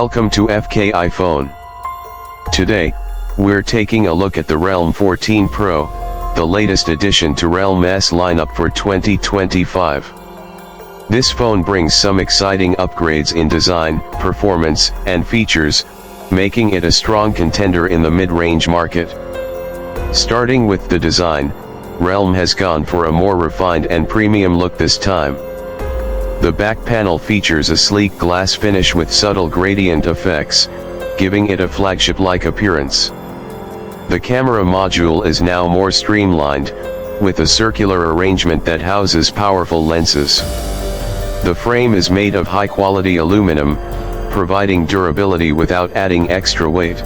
Welcome to FK iPhone. Today, we're taking a look at the Realme 14 Pro, the latest addition to Realme's lineup for 2025. This phone brings some exciting upgrades in design, performance, and features, making it a strong contender in the mid-range market. Starting with the design, Realme has gone for a more refined and premium look this time. The back panel features a sleek glass finish with subtle gradient effects, giving it a flagship-like appearance. The camera module is now more streamlined, with a circular arrangement that houses powerful lenses. The frame is made of high-quality aluminum, providing durability without adding extra weight.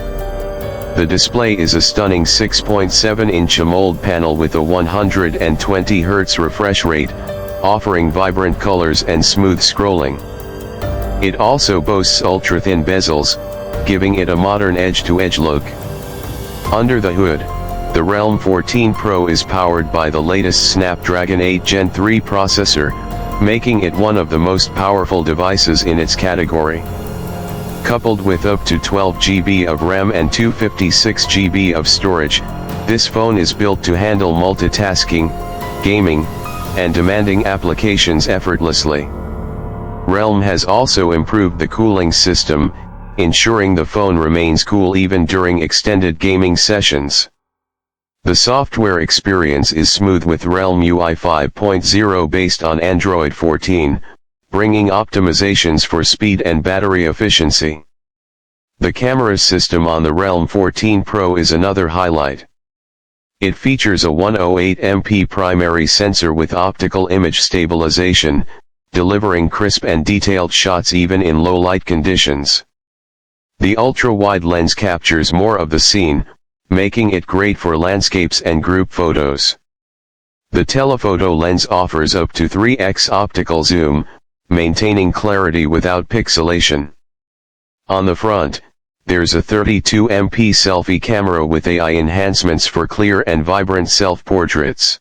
The display is a stunning 6.7-inch AMOLED panel with a 120 Hz refresh rate, offering vibrant colors and smooth scrolling. It also boasts ultra-thin bezels, giving it a modern edge-to-edge look. Under the hood, the Realme 14 Pro is powered by the latest Snapdragon 8 Gen 3 processor, making it one of the most powerful devices in its category. Coupled with up to 12 GB of RAM and 256 GB of storage, this phone is built to handle multitasking, gaming, and demanding applications effortlessly. Realme has also improved the cooling system, ensuring the phone remains cool even during extended gaming sessions. The software experience is smooth with Realme UI 5.0 based on Android 14, bringing optimizations for speed and battery efficiency. The camera system on the Realme 14 Pro is another highlight. It features a 108MP primary sensor with optical image stabilization, delivering crisp and detailed shots even in low light conditions. The ultra-wide lens captures more of the scene, making it great for landscapes and group photos. The telephoto lens offers up to 3x optical zoom, maintaining clarity without pixelation. On the front, there's a 32MP selfie camera with AI enhancements for clear and vibrant self-portraits.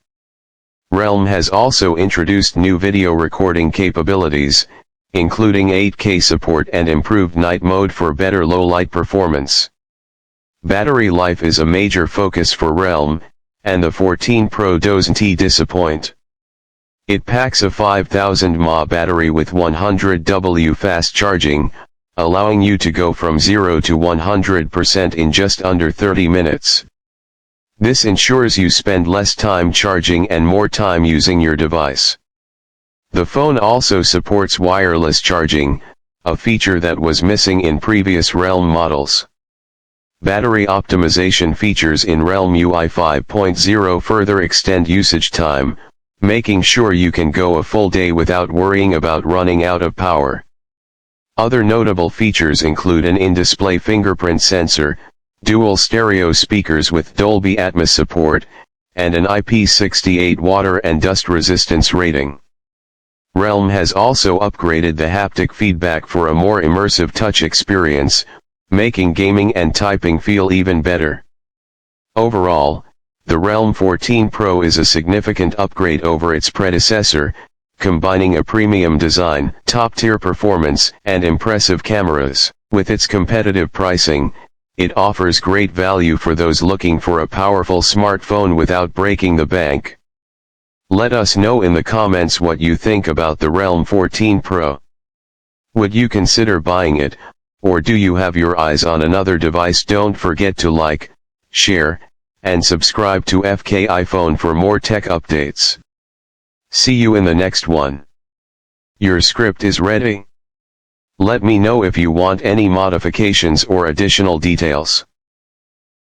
Realme has also introduced new video recording capabilities, including 8K support and improved night mode for better low-light performance. Battery life is a major focus for Realme, and the 14 Pro doesn't disappoint. It packs a 5000 mAh battery with 100W fast charging, allowing you to go from 0 to 100% in just under 30 minutes. This ensures you spend less time charging and more time using your device. The phone also supports wireless charging, a feature that was missing in previous Realme models. Battery optimization features in Realme UI 5.0 further extend usage time, making sure you can go a full day without worrying about running out of power. Other notable features include an in-display fingerprint sensor, dual stereo speakers with Dolby Atmos support, and an IP68 water and dust resistance rating. Realme has also upgraded the haptic feedback for a more immersive touch experience, making gaming and typing feel even better. Overall, the Realme 14 Pro is a significant upgrade over its predecessor, combining a premium design, top-tier performance, and impressive cameras. With its competitive pricing, it offers great value for those looking for a powerful smartphone without breaking the bank. Let us know in the comments what you think about the Realme 14 Pro. Would you consider buying it, or do you have your eyes on another device? Don't forget to like, share, and subscribe to FK iPhone for more tech updates. See you in the next one. Your script is ready? Let me know if you want any modifications or additional details.